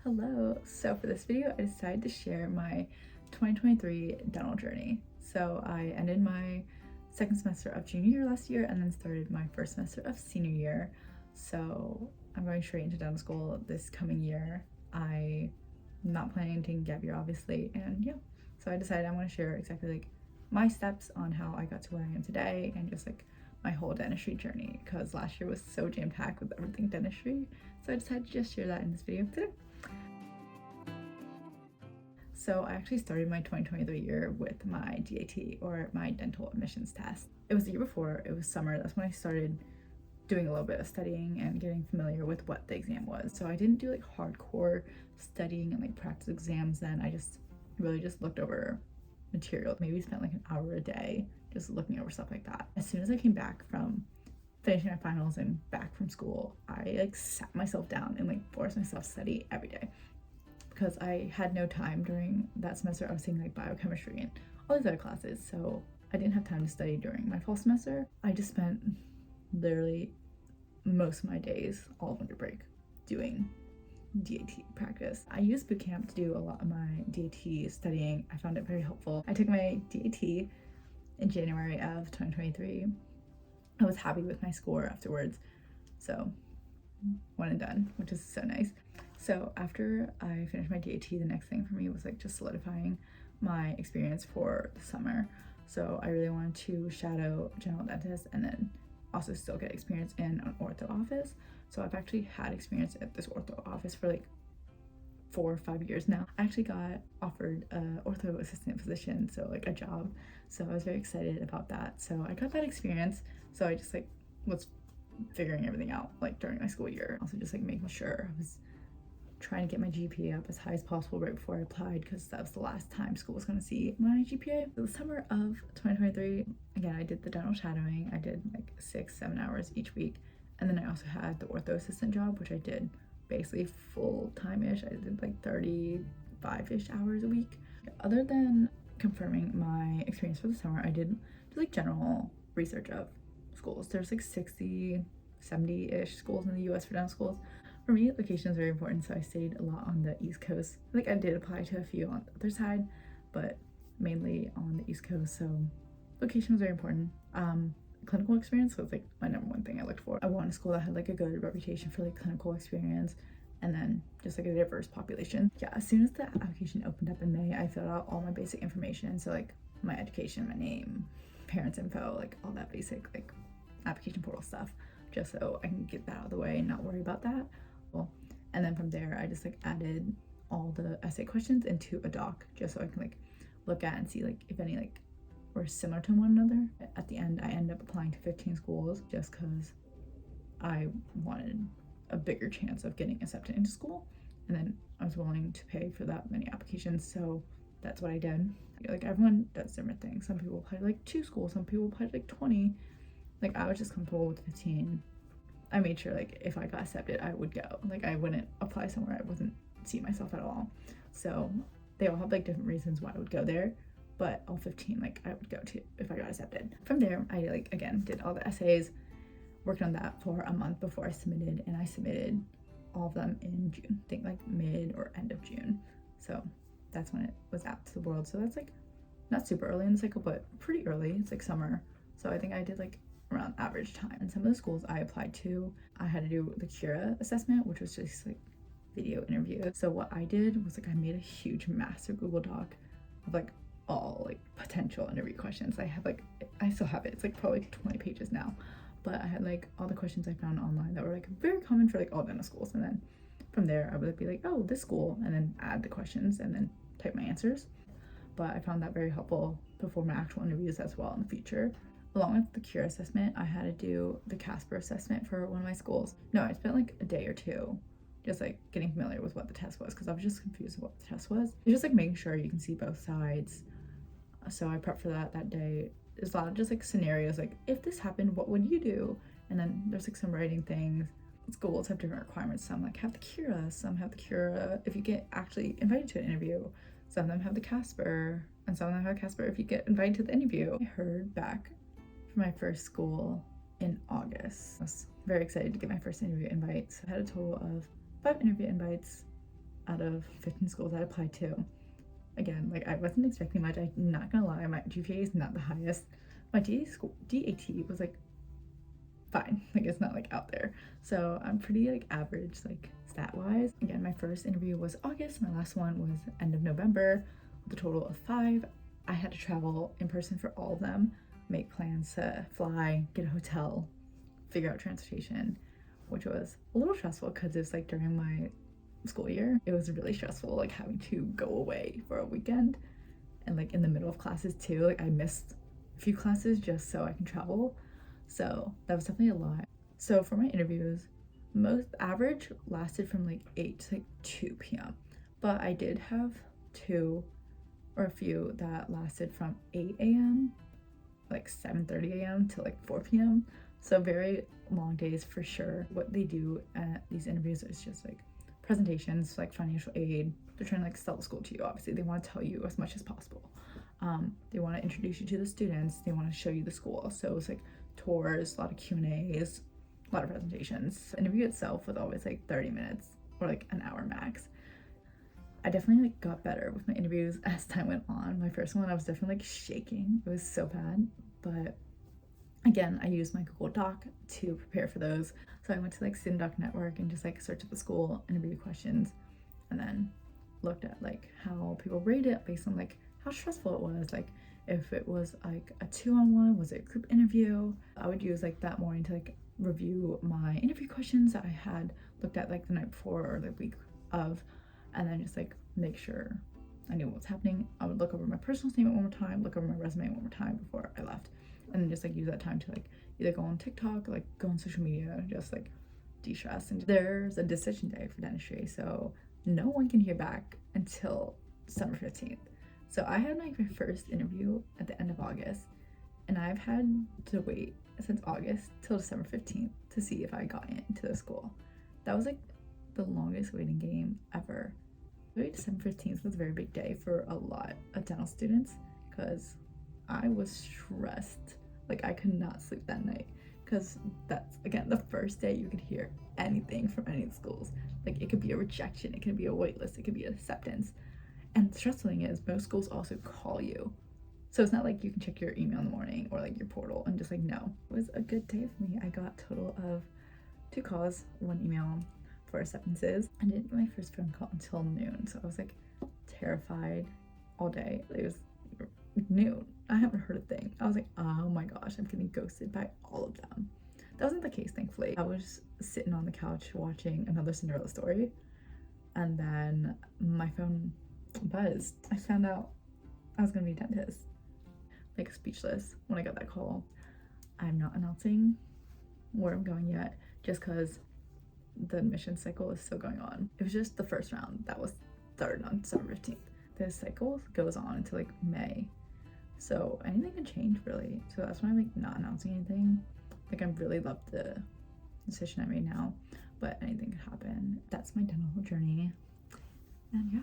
Hello. So for this video, I decided to share my 2023 dental journey. So I ended my second semester of junior year last year and then started my first semester of senior year. So I'm going straight into dental school this coming year. I'm not planning on taking gap year, obviously, and yeah. So I decided I want to share exactly like my steps on how I got to where I am today and just like my whole dentistry journey, because last year was so jam-packed with everything dentistry. So I decided to just share that in this video today. So I actually started my 2023 year with my DAT, or my dental admissions test. It was the year before, it was summer. That's when I started doing a little bit of studying and getting familiar with what the exam was. So I didn't do like hardcore studying and like practice exams then. I just really just looked over material. Maybe spent like an hour a day just looking over stuff like that. As soon as I came back from finishing my finals and back from school, I like sat myself down and like forced myself to study every day, because I had no time during that semester. I was taking like biochemistry and all these other classes, so I didn't have time to study during my fall semester. I just spent literally most of my days, all of winter break, doing DAT practice. I used bootcamp to do a lot of my DAT studying. I found it very helpful. I took my DAT in January of 2023. I was happy with my score afterwards, so one and done, which is so nice. So after I finished my DAT, the next thing for me was like just solidifying my experience for the summer. So I really wanted to shadow general dentist and then also still get experience in an ortho office. So I've actually had experience at this ortho office for like 4 or 5 years now. I actually got offered a ortho assistant position, so like a job. So I was very excited about that. So I got that experience. So I just like was figuring everything out like during my school year. Also just like making sure I was trying to get my GPA up as high as possible right before I applied, because that was the last time school was going to see my GPA. So the summer of 2023, again, I did the dental shadowing. I did like 6-7 hours each week, and then I also had the ortho assistant job, which I did basically full-time-ish. I did like 35-ish hours a week. Other than confirming my experience for the summer, I did like general research of schools. There's like 60, 70-ish schools in the US for dental schools. For me, location is very important, so I stayed a lot on the East Coast. Like I did apply to a few on the other side, but mainly on the East Coast, so location was very important. Clinical experience was like my number one thing I looked for. I wanted a school that had like a good reputation for like clinical experience, and then just like a diverse population. Yeah, as soon as the application opened up in May, I filled out all my basic information. So like my education, my name, parents info, like all that basic like application portal stuff, just so I can get that out of the way and not worry about that. And then from there, I just like added all the essay questions into a doc, just so I can like look at and see like if any like were similar to one another. At the end, I ended up applying to 15 schools just because I wanted a bigger chance of getting accepted into school, and then I was willing to pay for that many applications, so that's what I did. Like everyone does different things. Some people apply to like 2 schools, some people apply to like 20. Like I was just comfortable with 15. I made sure like if I got accepted, I would go. Like I wouldn't apply somewhere I wouldn't see myself at all. So they all have like different reasons why I would go there, but all 15 like I would go to if I got accepted. From there, I like again did all the essays, worked on that for a month before I submitted, and I submitted all of them in June. I think like mid or end of June. So that's when it was out to the world. So that's like not super early in the cycle, but pretty early. It's like summer. So I think I did like around average time. And some of the schools I applied to, I had to do the Cura assessment, which was just like video interview. So what I did was like I made a huge massive Google Doc of like all like potential interview questions. I still have it. It's like probably 20 pages now, but I had like all the questions I found online that were like very common for like all dental schools. And then from there I would be like, oh, this school, and then add the questions and then type my answers. But I found that very helpful before my actual interviews as well in the future. Along with the Cure assessment, I had to do the Casper assessment for one of my schools. No, I spent like a day or two just like getting familiar with what the test was, because I was just confused with what the test was. It's just like making sure you can see both sides. So I prepped for that day. There's a lot of just like scenarios, like if this happened, what would you do? And then there's like some writing things. Schools have different requirements. Some like have the Cura, some have the Cura if you get actually invited to an interview. Some of them have the Casper, and some of them have Casper if you get invited to the interview. I heard back my first school in August. I was very excited to get my first interview invite. So I had a total of 5 interview invites. out of 15 schools I applied to. Again, like I wasn't expecting much. I'm not gonna lie, my GPA is not the highest. My DAT was like fine, like it's not like out there. So I'm pretty like average, like stat wise. Again, my first interview was August, my last one was end of November, with a total of 5. I had to travel in person for all of them, make plans to fly, get a hotel, figure out transportation, which was a little stressful because it was like during my school year. It was really stressful, like having to go away for a weekend and like in the middle of classes too. Like I missed a few classes just so I can travel. So that was definitely a lot. So for my interviews, most average lasted from like 8 to like 2 p.m. But I did have 2 or a few that lasted from 8 a.m. like 7:30 a.m. to like 4 p.m. So very long days for sure. What they do at these interviews is just like presentations, like financial aid. They're trying to like sell the school to you. Obviously they want to tell you as much as possible. They want to introduce you to the students. They want to show you the school. So it's like tours, a lot of Q&As, a lot of presentations. The interview itself was always like 30 minutes or like an hour max. I definitely like got better with my interviews as time went on. My first one I was definitely like shaking. It was so bad, but again, I used my Google Doc to prepare for those. So I went to like SimDoc Network and just like searched up the school, interview questions, and then looked at like how people rate it based on like how stressful it was. Like if it was like a 2-on-1, was it a group interview? I would use like that morning to like review my interview questions that I had looked at like the night before or the week of, and then just like make sure I knew what was happening. I would look over my personal statement one more time, look over my resume one more time before I left, and then just like use that time to like either go on TikTok, like go on social media, just like de-stress. And there's a decision day for dentistry, so no one can hear back until December 15th. So I had my first interview at the end of August, and I've had to wait since August till December 15th to see if I got into the school. That was like the longest waiting game ever. December 15th was a very big day for a lot of dental students because I was stressed. Like I could not sleep that night because that's again the first day you could hear anything from any of the schools. Like it could be a rejection, it could be a waitlist, it could be acceptance. And the stressful thing is most schools also call you. So it's not like you can check your email in the morning or like your portal and just like no. It was a good day for me. I got a total of 2 calls, 1 email for acceptances. I didn't get my first phone call until noon, so I was like terrified all day. It was noon. I haven't heard a thing. I was like, oh my gosh, I'm getting ghosted by all of them. That wasn't the case, thankfully. I was sitting on the couch watching another Cinderella story, and then my phone buzzed. I found out I was gonna be a dentist. Like speechless when I got that call. I'm not announcing where I'm going yet, just because the admission cycle is still going on. It was just the first round that was 3rd on December 15th. The cycle goes on until like May. So anything can change really. So that's why I'm like not announcing anything. Like I really love the decision I made now, but anything could happen. That's my dental journey. And yeah.